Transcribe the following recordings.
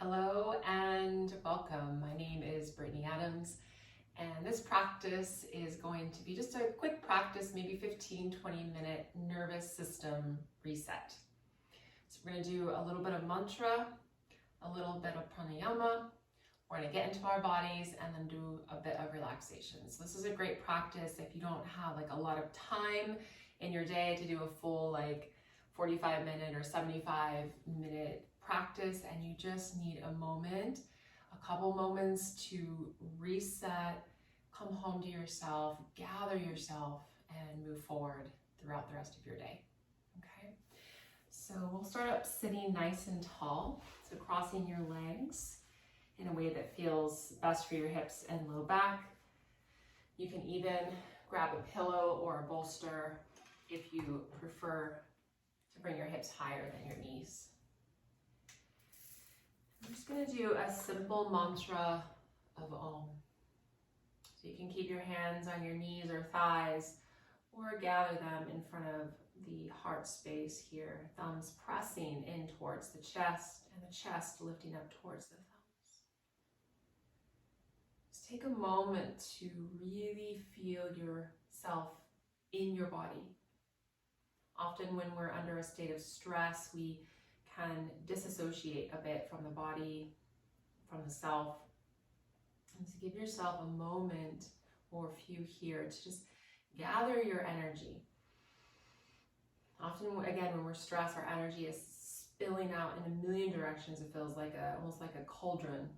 Hello and welcome. My name is Brittany Adams, and this practice is going to be just a quick practice, maybe 15-20 minute nervous system reset. So we're going to do a little bit of mantra, a little bit of pranayama. We're going to get into our bodies and then do a bit of relaxation. So this is a great practice if you don't have like a lot of time in your day to do a full 45-minute or 75-minute practice, and you just need a couple moments to reset, come home to yourself, gather yourself, and move forward throughout the rest of your day. Okay, so we'll start up sitting nice and tall, so crossing your legs in a way that feels best for your hips and low back. You can even grab a pillow or a bolster if you prefer to bring your hips higher than your knees. I'm just going to do a simple mantra of Om. So you can keep your hands on your knees or thighs, or gather them in front of the heart space here, thumbs pressing in towards the chest and the chest lifting up towards the thumbs. Just take a moment to really feel yourself in your body. Often when we're under a state of stress, we can disassociate a bit from the body, from the self. And so give yourself a moment or a few here to just gather your energy. Often, again, when we're stressed, our energy is spilling out in a million directions. It feels like almost like a cauldron,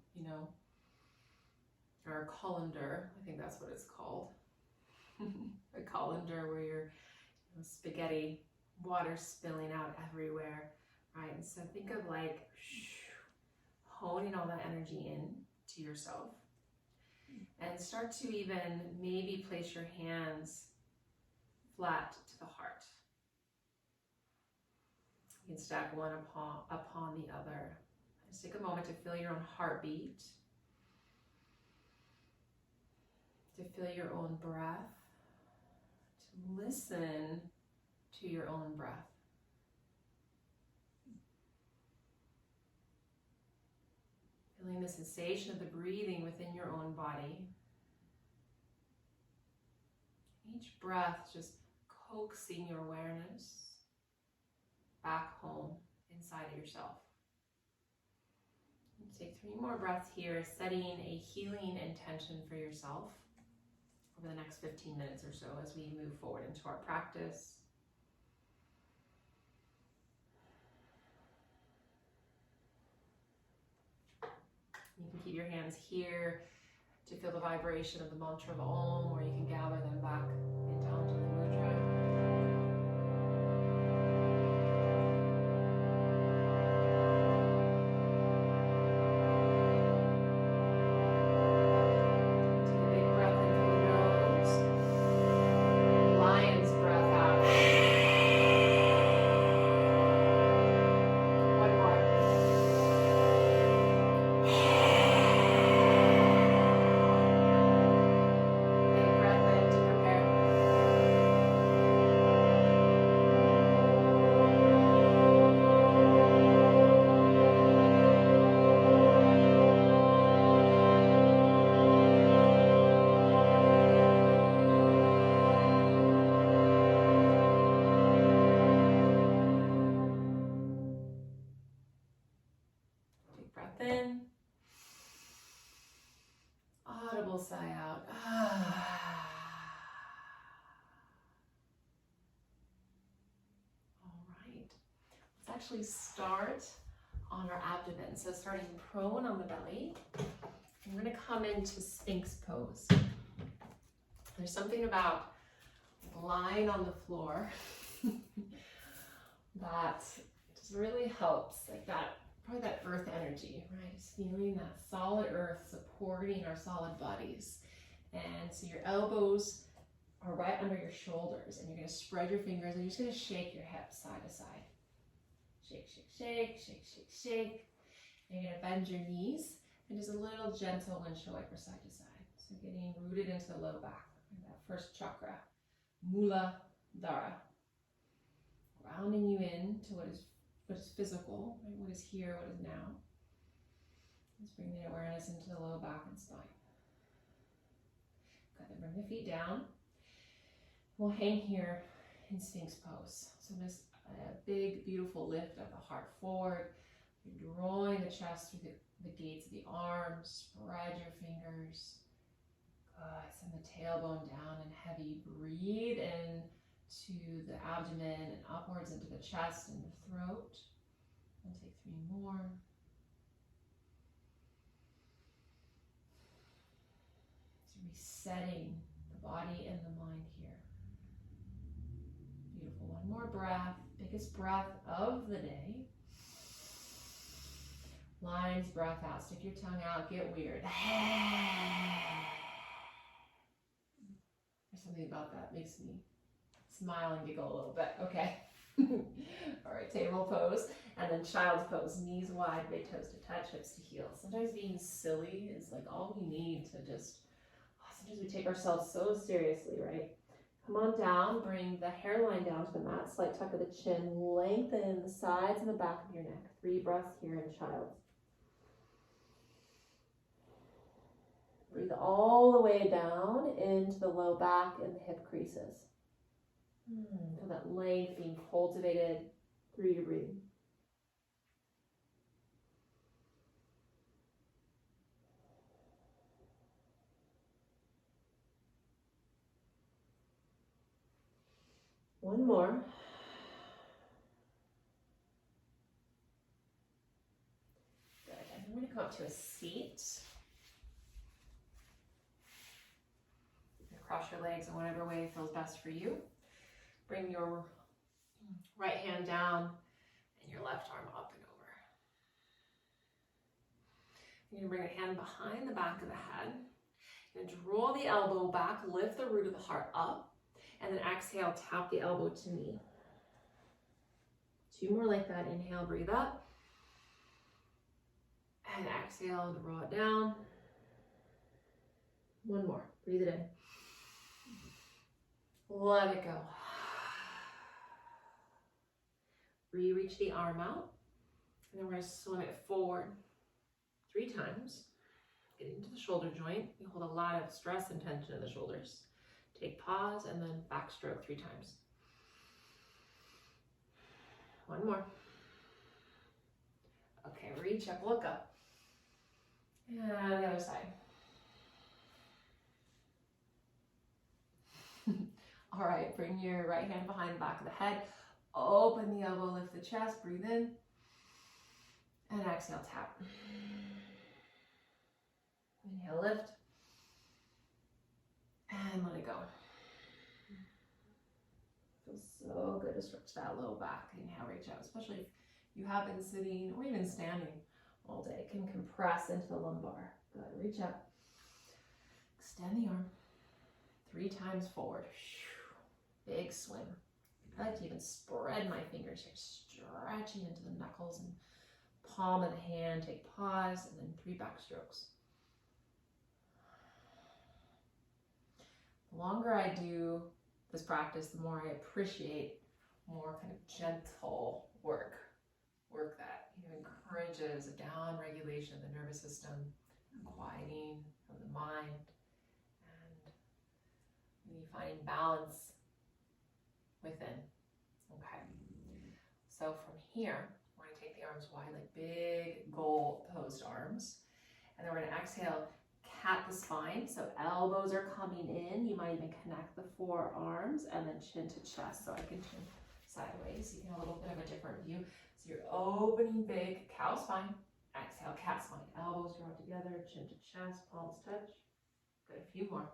or a colander. I think that's what it's called. A colander where you're spaghetti, water spilling out everywhere. Right, and so think of honing all that energy in to yourself, and start to even maybe place your hands flat to the heart. You can stack one upon the other. Just take a moment to feel your own heartbeat, to feel your own breath, to listen to your own breath. Feeling the sensation of the breathing within your own body. Each breath just coaxing your awareness back home inside of yourself. You take 3 more breaths here, setting a healing intention for yourself over the next 15 minutes or so as we move forward into our practice. You can keep your hands here to feel the vibration of the mantra of Om, or you can gather them back into Anjali Mudra. Take a big breath in through the nose. Lion's breath out. One more. Big breath in. Audible sigh out. All right. Let's actually start on our abdomen. So starting prone on the belly. We're going to come into Sphinx pose. There's something about lying on the floor that just really helps, like that, probably that earth energy, right? Just feeling that solid earth supporting our solid bodies. And so your elbows are right under your shoulders, and you're going to spread your fingers and you're just going to shake your hips side to side. Shake, shake, shake, shake, shake, shake. And you're going to bend your knees and just a little gentle windshield wiper side to side. So getting rooted into the low back, that first chakra, Muladhara. Grounding you in to what is physical, right? What is here, what is now. Let's bring the awareness into the low back and spine. Good, then bring the feet down. We'll hang here in Sphinx pose. So just a big, beautiful lift of the heart forward. You're drawing the chest through the gates of the arms. Spread your fingers. Good. Send the tailbone down and heavy. Breathe in to the abdomen and upwards into the chest and the throat. And take 3 more. So resetting the body and the mind here. Beautiful. One more breath. Biggest breath of the day. Lion's breath out. Stick your tongue out. Get weird. There's something about that makes me smile and giggle a little bit. Okay. All right, table pose. And then child's pose. Knees wide, big toes to touch, hips to heels. Sometimes being silly is like all we need to just, sometimes we take ourselves so seriously, right? Come on down, bring the hairline down to the mat, slight tuck of the chin, lengthen the sides and the back of your neck. 3 breaths here in child's. Breathe all the way down into the low back and the hip creases. Feel that length being cultivated through your breathing. One more. Good. And I'm going to come up to a seat. Cross your legs in whatever way feels best for you. Bring your right hand down and your left arm up and over. You're going to bring your hand behind the back of the head. You're going to draw the elbow back, lift the root of the heart up, and then exhale, tap the elbow to knee. 2 more like that. Inhale, breathe up. And exhale, draw it down. 1 more. Breathe it in. Let it go. Reach the arm out. And then we're going to swim it forward 3 times. Get into the shoulder joint. You hold a lot of stress and tension in the shoulders. Take pause and then backstroke 3 times. 1 more. Okay, reach up, look up. And the other side. All right, bring your right hand behind the back of the head. Open the elbow, lift the chest, breathe in. And exhale, tap. Inhale, lift. And let it go. Feels so good to stretch that low back. Inhale, reach out, especially if you have been sitting or even standing all day. It can compress into the lumbar. Good, reach up. Extend the arm. 3 times forward. Big swim. I like to even spread my fingers here, stretching into the knuckles and palm of the hand. Take pause and then 3 backstrokes. The longer I do this practice, the more I appreciate more kind of gentle work that encourages a down regulation of the nervous system, quieting of the mind, and you find balance within. Okay. So from here, we're going to take the arms wide, like big goal posed arms, and then we're going to exhale. Cat the spine, so elbows are coming in. You might even connect the forearms and then chin to chest. So I can turn sideways. You get a little bit of a different view. So you're opening big cow spine. Exhale, cat spine. Elbows draw together, chin to chest, palms touch. Good, a few more.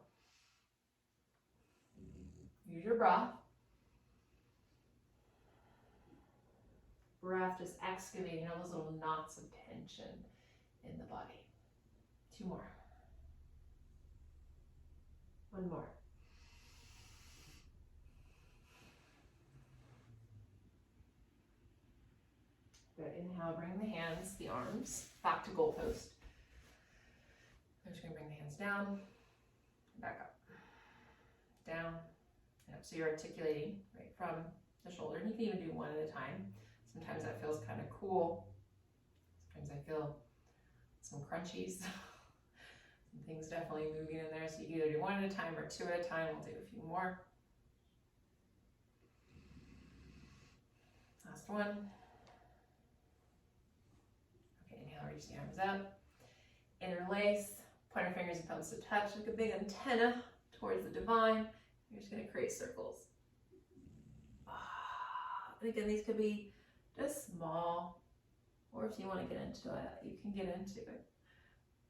Use your breath. Breath just excavating all those little knots of tension in the body. 2 more. 1 more. Good. Inhale, bring the hands, the arms, back to goal post. I'm just going to bring the hands down, back up, down, and up. So you're articulating right from the shoulder. And you can even do 1 at a time. Sometimes that feels kind of cool. Sometimes I feel some crunchies. Some things definitely moving in there, so you can either do one at a time or two at a time. We'll do a few more. Last one. Okay, inhale, reach the arms up. Interlace, point our fingers and thumbs to touch like a big antenna towards the divine. You're just going to create circles. And again, these could be just small, or if you want to get into it, you can get into it.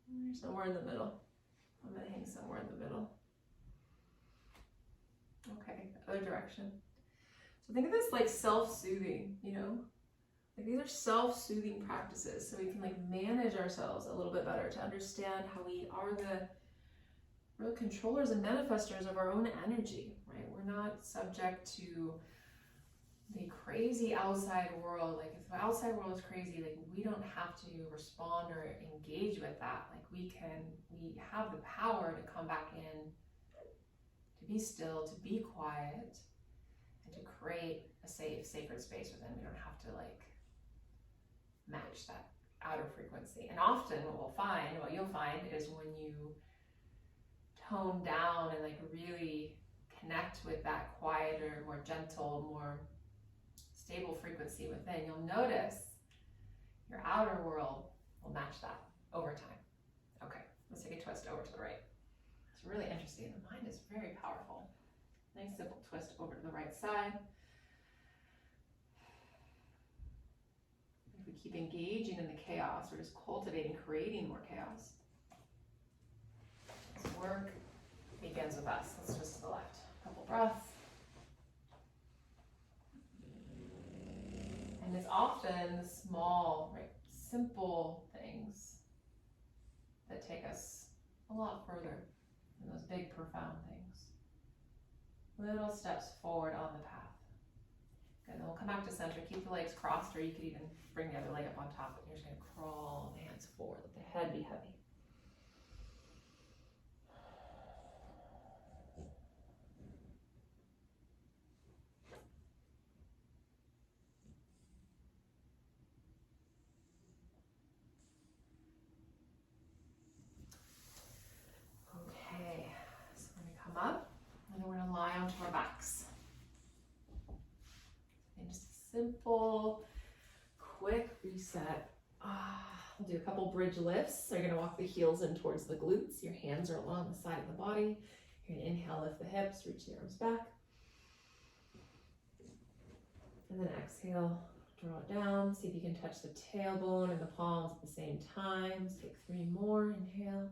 You're somewhere in the middle. I'm going to hang somewhere in the middle. Okay, other direction. So think of this like self-soothing, you know? Like these are self-soothing practices, so we can like manage ourselves a little bit better to understand how we are the real controllers and manifestors of our own energy, right? We're not subject to the crazy outside world. Like if the outside world is crazy, like we don't have to respond or engage with that. Like we have the power to come back in, to be still, to be quiet, and to create a safe, sacred space within. We don't have to like match that outer frequency. And often what you'll find is when you tone down and like really connect with that quieter, more gentle, more stable frequency within, you'll notice your outer world will match that over time. Okay, let's take a twist over to the right. It's really interesting. The mind is very powerful. Nice simple twist over to the right side. If we keep engaging in the chaos, we're just cultivating, creating more chaos. This work begins with us. Let's twist to the left. A couple breaths. And it's often the small, right, simple things that take us a lot further than those big, profound things. Little steps forward on the path. Good, then we'll come back to center. Keep the legs crossed, or you could even bring the other leg up on top. And you're just going to crawl the hands forward. Let the head be heavy. Up, and then we're going to lie onto our backs. And just a simple, quick reset. We'll do a couple bridge lifts. So you're going to walk the heels in towards the glutes. Your hands are along the side of the body. You're going to inhale, lift the hips, reach the arms back. And then exhale, draw it down. See if you can touch the tailbone and the palms at the same time. So take 3 more. Inhale.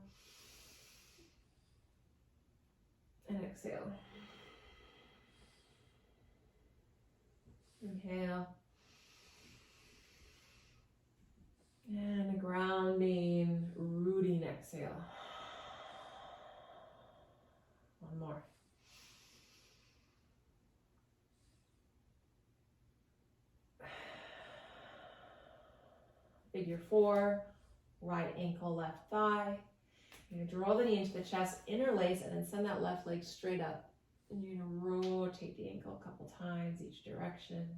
And exhale. Inhale. And a grounding, rooting exhale. One more. Figure 4, right ankle, left thigh. You're going to draw the knee into the chest, interlace, and then send that left leg straight up. And you're going to rotate the ankle a couple times each direction.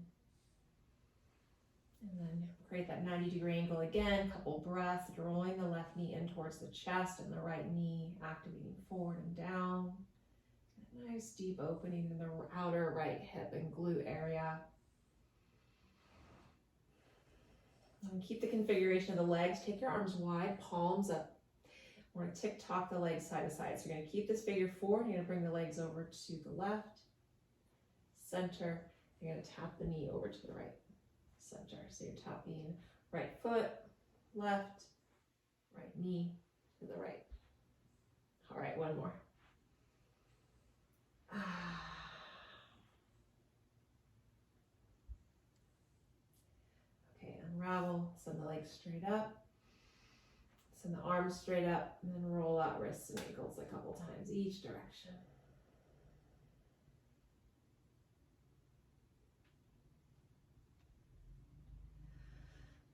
And then create that 90-degree angle again, couple breaths, drawing the left knee in towards the chest and the right knee activating forward and down. A nice deep opening in the outer right hip and glute area. And keep the configuration of the legs. Take your arms wide, palms up. We're going to tick-tock the legs side to side. So you're going to keep this figure 4. You're going to bring the legs over to the left, center. You're going to tap the knee over to the right, center. So you're tapping right foot, left, right knee to the right. All right, one more. Okay, unravel. Send the legs straight up. Send the arms straight up, and then roll out wrists and ankles a couple times each direction.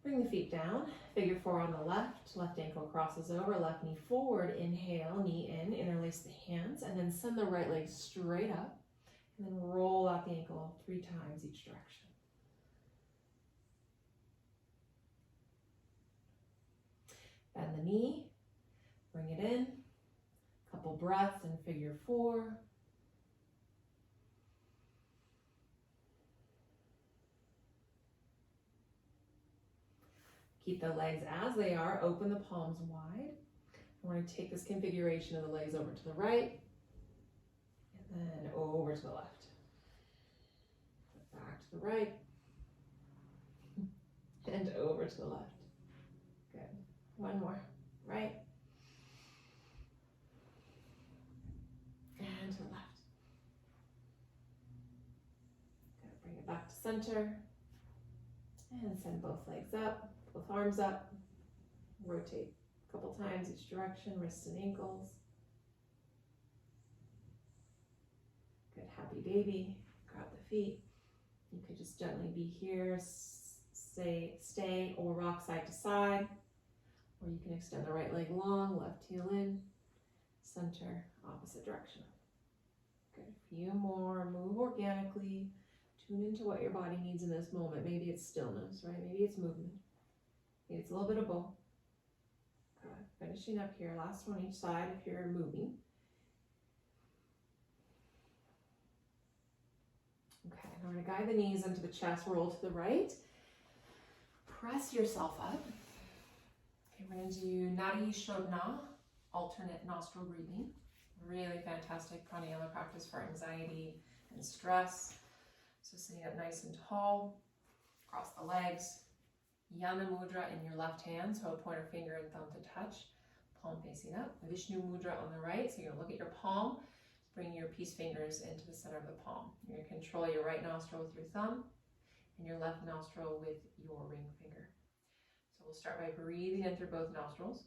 Bring the feet down, figure 4 on the left ankle crosses over, left knee forward, inhale, knee in, interlace the hands, and then send the right leg straight up, and then roll out the ankle 3 times each direction. Bend the knee, bring it in, couple breaths in figure 4. Keep the legs as they are, open the palms wide. We're going to take this configuration of the legs over to the right, and then over to the left. Back to the right, and over to the left. Good. One more. Right. And to the left. Good. Bring it back to center. And send both legs up, both arms up. Rotate a couple times each direction, wrists and ankles. Good. Happy baby. Grab the feet. You could just gently be here, stay or rock side to side. Or you can extend the right leg long, left heel in, center, opposite direction. Good, a few more, move organically, tune into what your body needs in this moment. Maybe it's stillness, right? Maybe it's movement. Maybe it's a little bit of both. Good, finishing up here, last one each side if you're moving. Okay, now we're gonna guide the knees into the chest, roll to the right. Press yourself up. Okay, we're gonna do Nadi Shodhana, alternate nostril breathing. Really fantastic pranayama practice for anxiety and stress. So sitting up nice and tall, cross the legs. Yana Mudra in your left hand, so a pointer finger and thumb to touch, palm facing up. Vishnu Mudra on the right, so you're gonna look at your palm, bring your peace fingers into the center of the palm. You're gonna control your right nostril with your thumb and your left nostril with your ring finger. So we'll start by breathing in through both nostrils.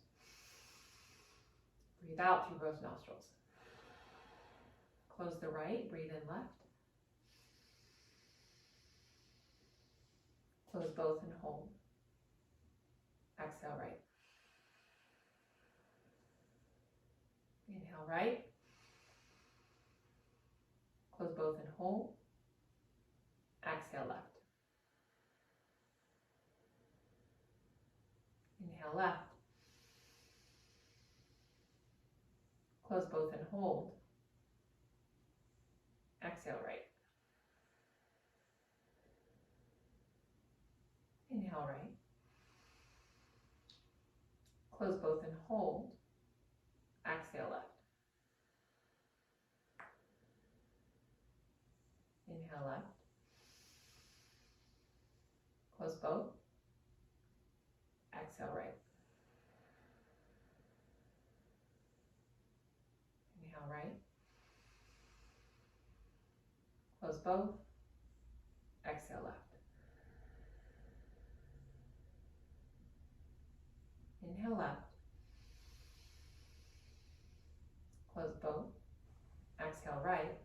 Breathe out through both nostrils. Close the right, breathe in left. Close both and hold. Exhale right. Inhale right. Close both and hold. Exhale left. Inhale left. Close both and hold. Exhale right. Inhale right. Close both and hold. Exhale left. Inhale left. Close both. Exhale right. Inhale right. Close both. Exhale left. Inhale left. Close both. Exhale right.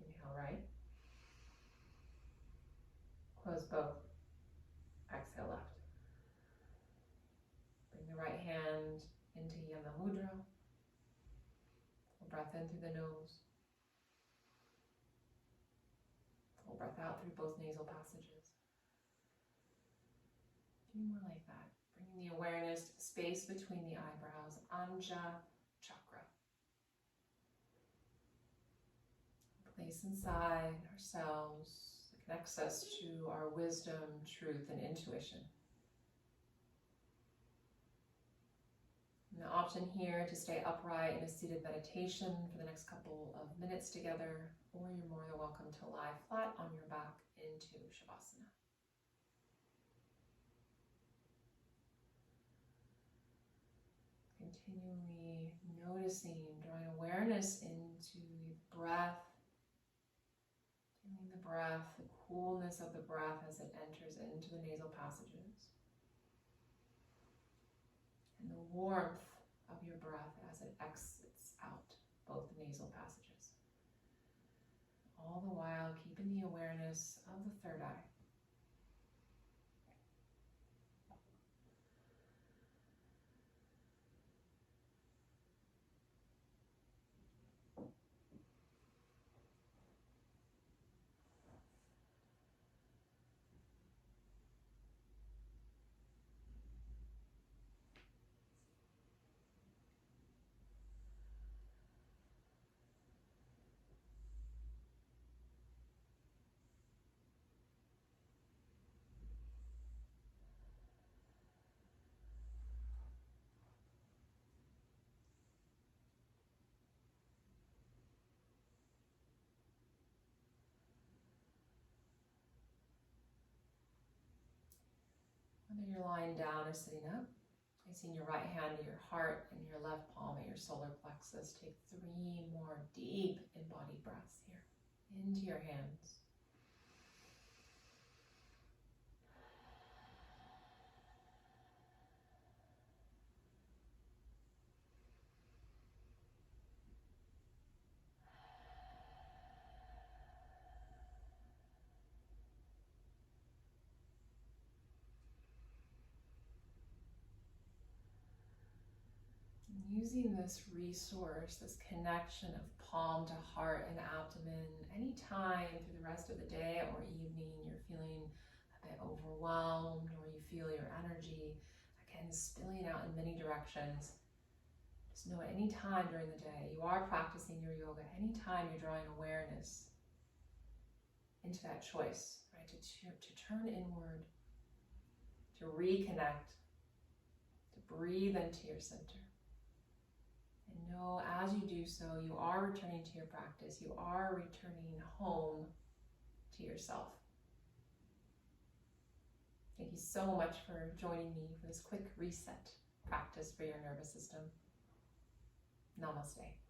Inhale right. Close both. Exhale left. Bring the right hand into Yana Mudra. Full breath in through the nose. Full breath out through both nasal passages. A few more like that. Bringing the awareness to the space between the eyebrows, Anja chakra. Place inside ourselves that connects us to our wisdom, truth, and intuition. And the option here to stay upright in a seated meditation for the next couple of minutes together, or you're more than welcome to lie flat on your back into Shavasana. Continually noticing, drawing awareness into the breath, feeling the breath, the coolness of the breath as it enters into the nasal passages, and the warmth of your breath as it exits out both the nasal passages. All the while keeping the awareness of the third eye. Whether you're lying down or sitting up, placing your right hand to your heart and your left palm at your solar plexus. Take 3 more deep embodied breaths here into your hands. Using this resource, this connection of palm to heart and abdomen, anytime through the rest of the day or evening you're feeling a bit overwhelmed or you feel your energy, again, spilling out in many directions. Just know at any time during the day you are practicing your yoga, anytime you're drawing awareness into that choice, right? To turn inward, to reconnect, to breathe into your center. And know as you do so, you are returning to your practice. You are returning home to yourself. Thank you so much for joining me for this quick reset practice for your nervous system. Namaste.